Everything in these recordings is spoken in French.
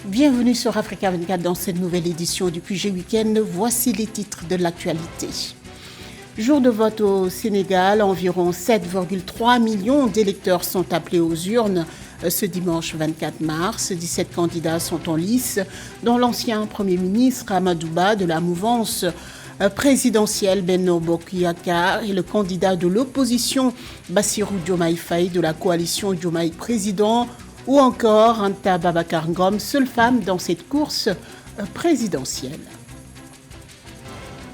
Bienvenue sur Africa 24 dans cette nouvelle édition du QG Week-end. Voici les titres de l'actualité. Jour de vote au Sénégal, environ 7,3 millions d'électeurs sont appelés aux urnes ce dimanche 24 mars. 17 candidats sont en lice, dont l'ancien Premier ministre Amadou Ba de la mouvance présidentielle Benno Bokk Yakaar et le candidat de l'opposition Bassirou Diomaye Faye de la coalition Diomaye Président, ou encore Anta Babacar Ngom, seule femme dans cette course présidentielle.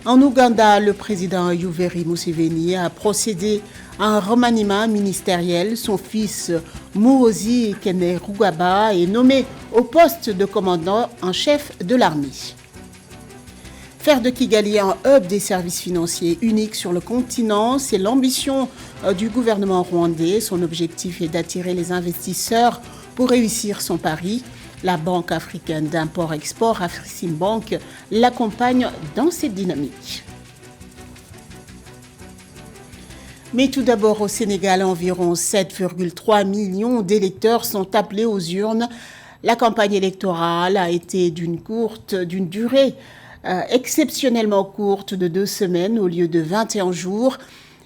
En Ouganda, le président Yoweri Museveni a procédé à un remaniement ministériel. Son fils Muhoozi Kainerugaba est nommé au poste de commandant en chef de l'armée. Faire de Kigali un hub des services financiers uniques sur le continent, c'est l'ambition du gouvernement rwandais. Son objectif est d'attirer les investisseurs pour réussir son pari. La Banque africaine d'import-export, Afreximbank, l'accompagne dans cette dynamique. Mais tout d'abord, au Sénégal, environ 7,3 millions d'électeurs sont appelés aux urnes. La campagne électorale a été d'une durée exceptionnellement courte de 2 semaines au lieu de 21 jours.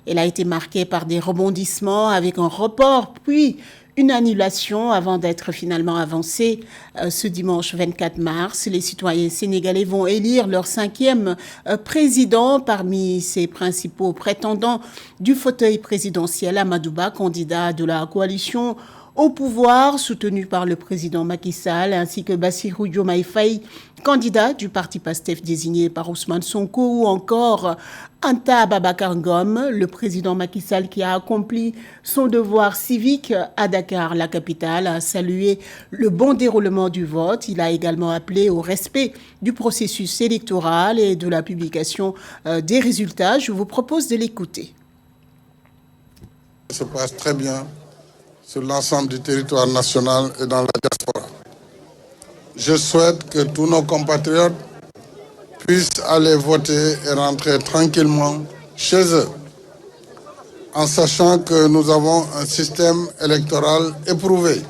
Elle a été marquée par des rebondissements avec un report, puis une annulation avant d'être finalement avancée ce dimanche 24 mars. Les citoyens sénégalais vont élire leur 5e président. Parmi ses principaux prétendants du fauteuil présidentiel, Amadou Ba, candidat de la coalition au pouvoir, soutenu par le président Macky Sall, ainsi que Bassirou Diomaye Faye, candidat du parti PASTEF désigné par Ousmane Sonko, ou encore Anta Babacar Ngom, le président Macky Sall qui a accompli son devoir civique à Dakar, la capitale, a salué le bon déroulement du vote. Il a également appelé au respect du processus électoral et de la publication des résultats. Je vous propose de l'écouter. Ça se passe très bien sur l'ensemble du territoire national et dans la diaspora. Je souhaite que tous nos compatriotes puissent aller voter et rentrer tranquillement chez eux, en sachant que nous avons un système électoral éprouvé,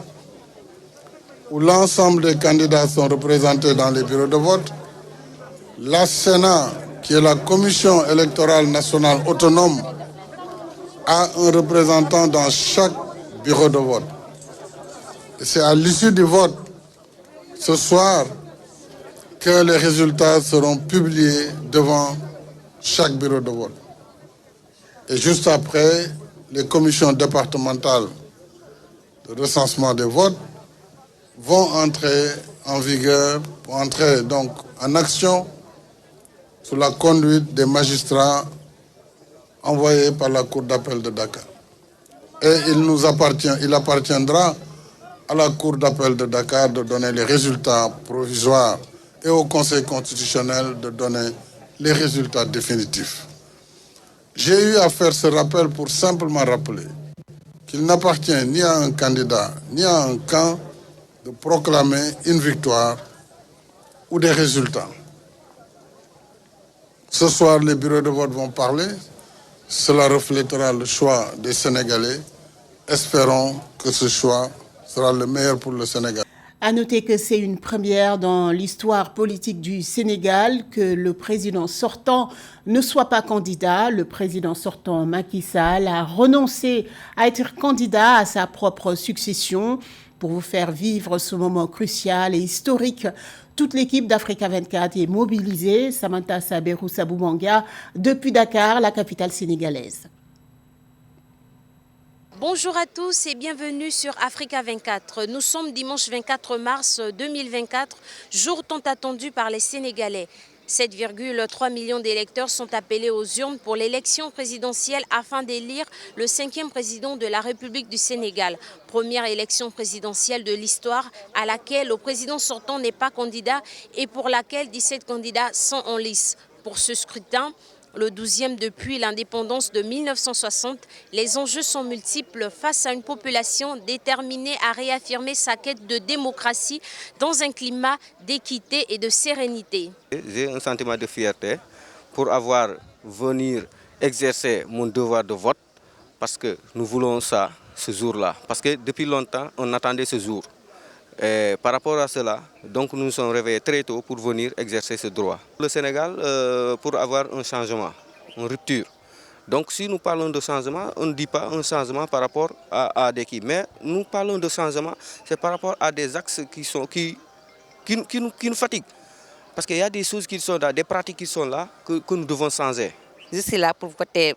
où l'ensemble des candidats sont représentés dans les bureaux de vote. La Sénat, qui est la commission électorale nationale autonome, a un représentant dans chaque bureau de vote. Et c'est à l'issue du vote, ce soir, que les résultats seront publiés devant chaque bureau de vote. Et juste après, les commissions départementales de recensement des votes vont entrer en vigueur, pour entrer donc en action sous la conduite des magistrats envoyés par la Cour d'appel de Dakar. Et il appartiendra à la Cour d'appel de Dakar de donner les résultats provisoires et au Conseil constitutionnel de donner les résultats définitifs. J'ai eu à faire ce rappel pour simplement rappeler qu'il n'appartient ni à un candidat ni à un camp de proclamer une victoire ou des résultats. Ce soir, les bureaux de vote vont parler. Cela reflètera le choix des Sénégalais. Espérons que ce choix sera le meilleur pour le Sénégal. À noter que c'est une première dans l'histoire politique du Sénégal que le président sortant ne soit pas candidat. Le président sortant Macky Sall a renoncé à être candidat à sa propre succession. Pour vous faire vivre ce moment crucial et historique, toute l'équipe d'Africa 24 est mobilisée. Samantha Saberou Saboubanga depuis Dakar, la capitale sénégalaise. Bonjour à tous et bienvenue sur Africa 24. Nous sommes dimanche 24 mars 2024, jour tant attendu par les Sénégalais. 7,3 millions d'électeurs sont appelés aux urnes pour l'élection présidentielle afin d'élire le 5e président de la République du Sénégal. Première élection présidentielle de l'histoire à laquelle le président sortant n'est pas candidat et pour laquelle 17 candidats sont en lice. Pour ce scrutin, le 12e depuis l'indépendance de 1960, les enjeux sont multiples face à une population déterminée à réaffirmer sa quête de démocratie dans un climat d'équité et de sérénité. J'ai un sentiment de fierté pour avoir venir exercer mon devoir de vote parce que nous voulons ça ce jour-là. Parce que depuis longtemps, on attendait ce jour. Et par rapport à cela, donc nous nous sommes réveillés très tôt pour venir exercer ce droit. Le Sénégal, pour avoir un changement, une rupture. Donc si nous parlons de changement, on ne dit pas un changement par rapport à des qui. Mais nous parlons de changement, c'est par rapport à des axes qui nous fatiguent. Parce qu'il y a des choses qui sont là, des pratiques qui sont là, que nous devons changer. Je suis là pour voter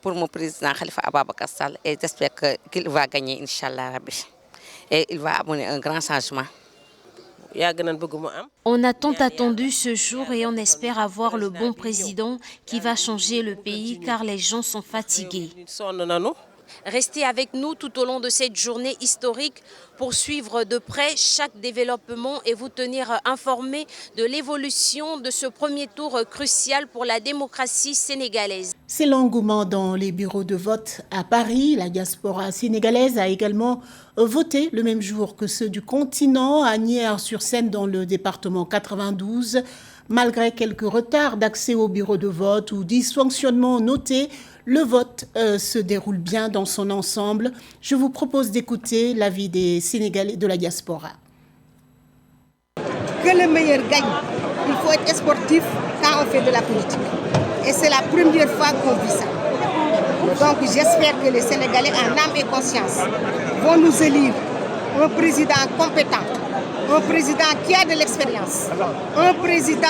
pour mon président Khalifa Ababacar Sall et j'espère qu'il va gagner, Inch'Allah Rabbi. Et il va amener un grand changement. On a tant attendu ce jour et on espère avoir le bon président qui va changer le pays car les gens sont fatigués. Restez avec nous tout au long de cette journée historique pour suivre de près chaque développement et vous tenir informés de l'évolution de ce premier tour crucial pour la démocratie sénégalaise. C'est l'engouement dans les bureaux de vote à Paris. La diaspora sénégalaise a également voté le même jour que ceux du continent à Nières-sur-Seine dans le département 92. Malgré quelques retards d'accès aux bureaux de vote ou dysfonctionnements notés, le vote se déroule bien dans son ensemble. Je vous propose d'écouter l'avis des Sénégalais de la diaspora. Que le meilleur gagne. Il faut être sportif quand on fait de la politique. Et c'est la première fois qu'on vit ça. Donc j'espère que les Sénégalais en âme et conscience vont nous élire un président compétent, un président qui a de l'expérience, un président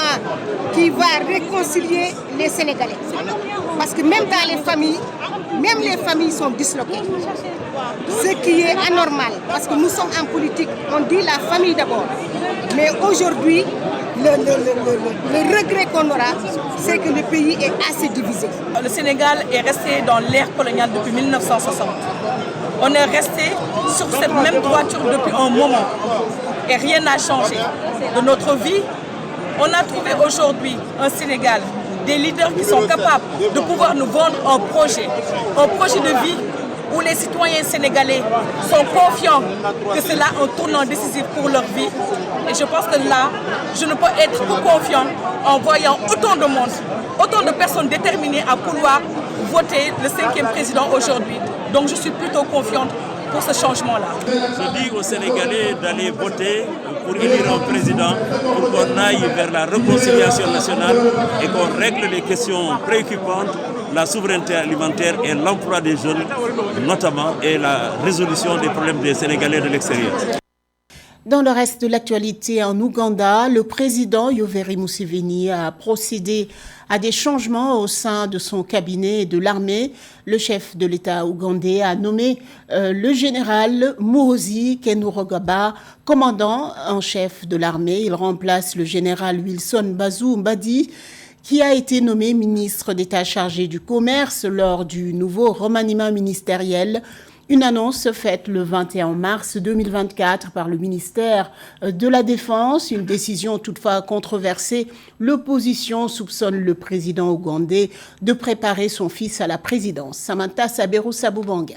qui va réconcilier les Sénégalais. Parce que même dans les familles sont disloquées. Ce qui est anormal, parce que nous sommes en politique, on dit la famille d'abord. Mais aujourd'hui, le regret qu'on aura, c'est que le pays est assez divisé. Le Sénégal est resté dans l'ère coloniale depuis 1960. On est resté sur cette même droiture depuis un moment et rien n'a changé. De notre vie, on a trouvé aujourd'hui un Sénégal, des leaders qui sont capables de pouvoir nous vendre un projet de vie où les citoyens sénégalais sont confiants que c'est là un tournant décisif pour leur vie. Et je pense que là, je ne peux être que confiant en voyant autant de monde, autant de personnes déterminées à vouloir voter le 5e président aujourd'hui. Donc je suis plutôt confiante pour ce changement-là. Je dis aux Sénégalais d'aller voter pour élire un président, pour qu'on aille vers la réconciliation nationale et qu'on règle les questions préoccupantes, la souveraineté alimentaire et l'emploi des jeunes notamment, et la résolution des problèmes des Sénégalais de l'extérieur. Dans le reste de l'actualité, en Ouganda, le président Yoweri Museveni a procédé à des changements au sein de son cabinet et de l'armée. Le chef de l'État ougandais a nommé le général Muhoozi Kainerugaba commandant en chef de l'armée. Il remplace le général Wilson Bazou Mbadi, qui a été nommé ministre d'État chargé du commerce lors du nouveau remaniement ministériel. Une annonce faite le 21 mars 2024 par le ministère de la Défense. Une décision toutefois controversée. L'opposition soupçonne le président ougandais de préparer son fils à la présidence. Samantha Sabero Sabubanga.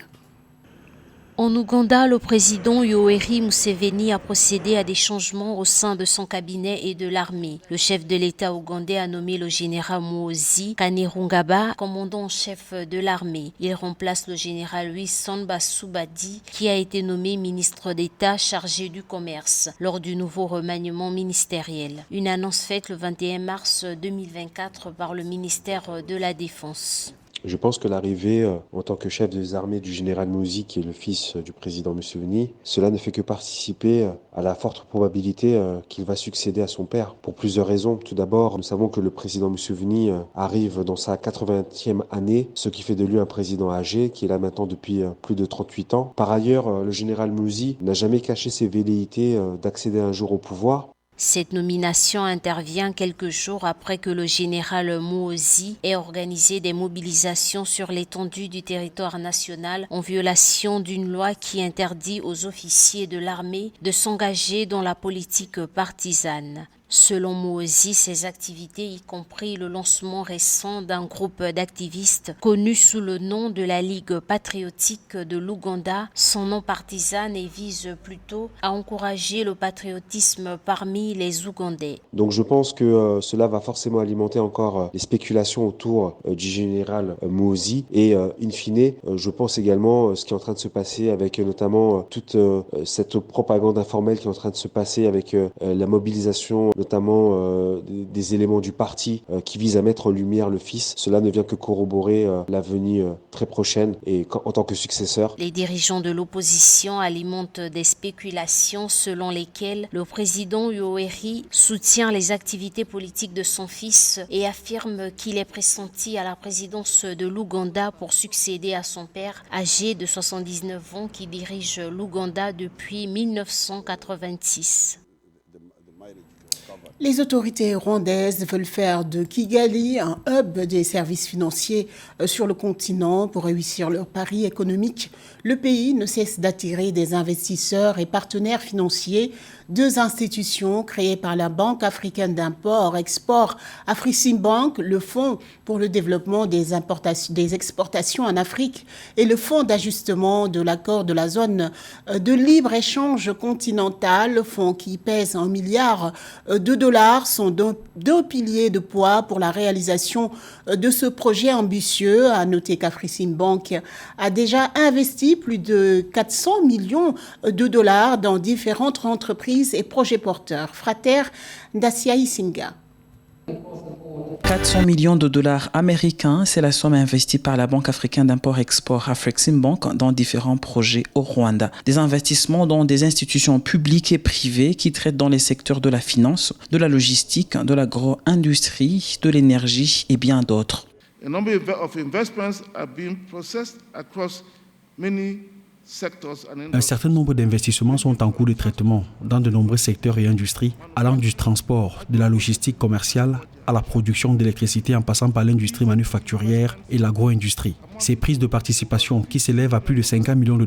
En Ouganda, le président Yoweri Museveni a procédé à des changements au sein de son cabinet et de l'armée. Le chef de l'État ougandais a nommé le général Muhoozi Kainerugaba commandant en chef de l'armée. Il remplace le général Wilson Bazou Mbadi qui a été nommé ministre d'État chargé du commerce lors du nouveau remaniement ministériel. Une annonce faite le 21 mars 2024 par le ministère de la Défense. Je pense que l'arrivée en tant que chef des armées du général Muhoozi, qui est le fils du président Museveni, cela ne fait que participer à la forte probabilité qu'il va succéder à son père pour plusieurs raisons. Tout d'abord, nous savons que le président Museveni arrive dans sa 80e année, ce qui fait de lui un président âgé qui est là maintenant depuis plus de 38 ans. Par ailleurs, le général Muhoozi n'a jamais caché ses velléités d'accéder un jour au pouvoir. Cette nomination intervient quelques jours après que le général Muhoozi ait organisé des mobilisations sur l'étendue du territoire national en violation d'une loi qui interdit aux officiers de l'armée de s'engager dans la politique partisane. Selon Mouzi, ces activités, y compris le lancement récent d'un groupe d'activistes connu sous le nom de la Ligue patriotique de l'Ouganda, sont non partisanes et visent plutôt à encourager le patriotisme parmi les Ougandais. Donc je pense que cela va forcément alimenter encore les spéculations autour du général Mouzi et in fine, je pense également ce qui est en train de se passer avec notamment toute cette propagande informelle qui est en train de se passer avec la mobilisation notamment des éléments du parti qui visent à mettre en lumière le fils. Cela ne vient que corroborer la venue très prochaine et en tant que successeur. Les dirigeants de l'opposition alimentent des spéculations selon lesquelles le président Yoweri soutient les activités politiques de son fils et affirme qu'il est pressenti à la présidence de l'Ouganda pour succéder à son père âgé de 79 ans qui dirige l'Ouganda depuis 1986. Les autorités rwandaises veulent faire de Kigali un hub des services financiers sur le continent pour réussir leur pari économique. Le pays ne cesse d'attirer des investisseurs et partenaires financiers. Deux institutions créées par la Banque africaine d'import-export, Afreximbank, le Fonds pour le développement des exportations en Afrique et le Fonds d'ajustement de l'accord de la zone de libre-échange continentale, le fonds qui pèse $1 milliard, sont deux piliers de poids pour la réalisation de ce projet ambitieux. À noter qu'Afreximbank a déjà investi plus de $400 millions dans différentes entreprises et projets porteurs. Frater Daciaï Singa. $400 millions américains, c'est la somme investie par la Banque africaine d'import-export Afreximbank dans différents projets au Rwanda. Des investissements dans des institutions publiques et privées qui traitent dans les secteurs de la finance, de la logistique, de l'agro-industrie, de l'énergie et bien d'autres. A number of investments are being processed across many. Un certain nombre d'investissements sont en cours de traitement dans de nombreux secteurs et industries, allant du transport, de la logistique commerciale à la production d'électricité en passant par l'industrie manufacturière et l'agro-industrie. Ces prises de participation qui s'élèvent à plus de $50 millions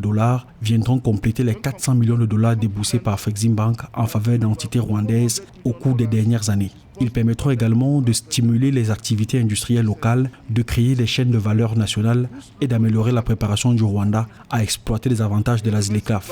viendront compléter les $400 millions déboursés par Afreximbank en faveur d'entités rwandaises au cours des dernières années. Ils permettront également de stimuler les activités industrielles locales, de créer des chaînes de valeur nationales et d'améliorer la préparation du Rwanda à exploiter les avantages de la ZLECAf.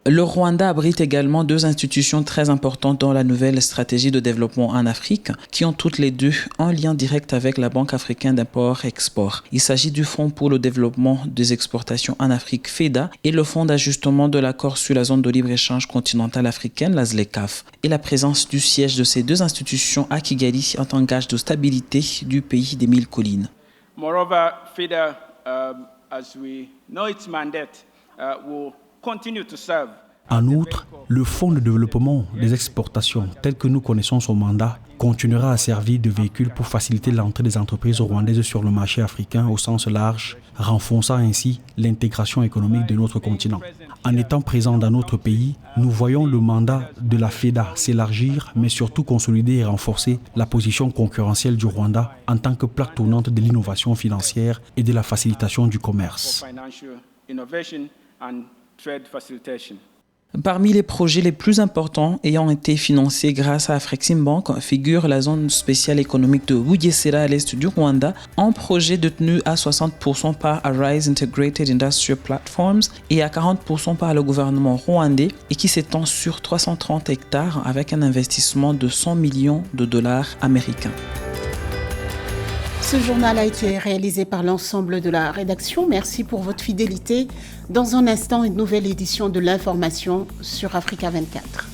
Le Rwanda abrite également deux institutions très importantes dans la nouvelle stratégie de développement en Afrique, qui ont toutes les deux un lien direct avec la Banque africaine d'import-export. Il s'agit du Fonds pour le développement des exportations en Afrique, FEDA, et le Fonds d'ajustement de l'accord sur la zone de libre-échange continentale africaine, la ZLECAf. Et la présence du siège de ces deux institutions à Kigali est un gage de stabilité du pays des mille collines. Moreover, FEDA, as we know its mandate, will continue to serve. En outre, le Fonds de développement des exportations, tel que nous connaissons son mandat, continuera à servir de véhicule pour faciliter l'entrée des entreprises rwandaises sur le marché africain au sens large, renforçant ainsi l'intégration économique de notre continent. En étant présent dans notre pays, nous voyons le mandat de la FEDA s'élargir, mais surtout consolider et renforcer la position concurrentielle du Rwanda en tant que plaque tournante de l'innovation financière et de la facilitation du commerce. Parmi les projets les plus importants ayant été financés grâce à Afreximbank figure la zone spéciale économique de Bugesera à l'est du Rwanda, un projet détenu à 60% par Arise Integrated Industrial Platforms et à 40% par le gouvernement rwandais et qui s'étend sur 330 hectares avec un investissement de $100 millions américains. Ce journal a été réalisé par l'ensemble de la rédaction. Merci pour votre fidélité. Dans un instant, une nouvelle édition de l'information sur Africa 24.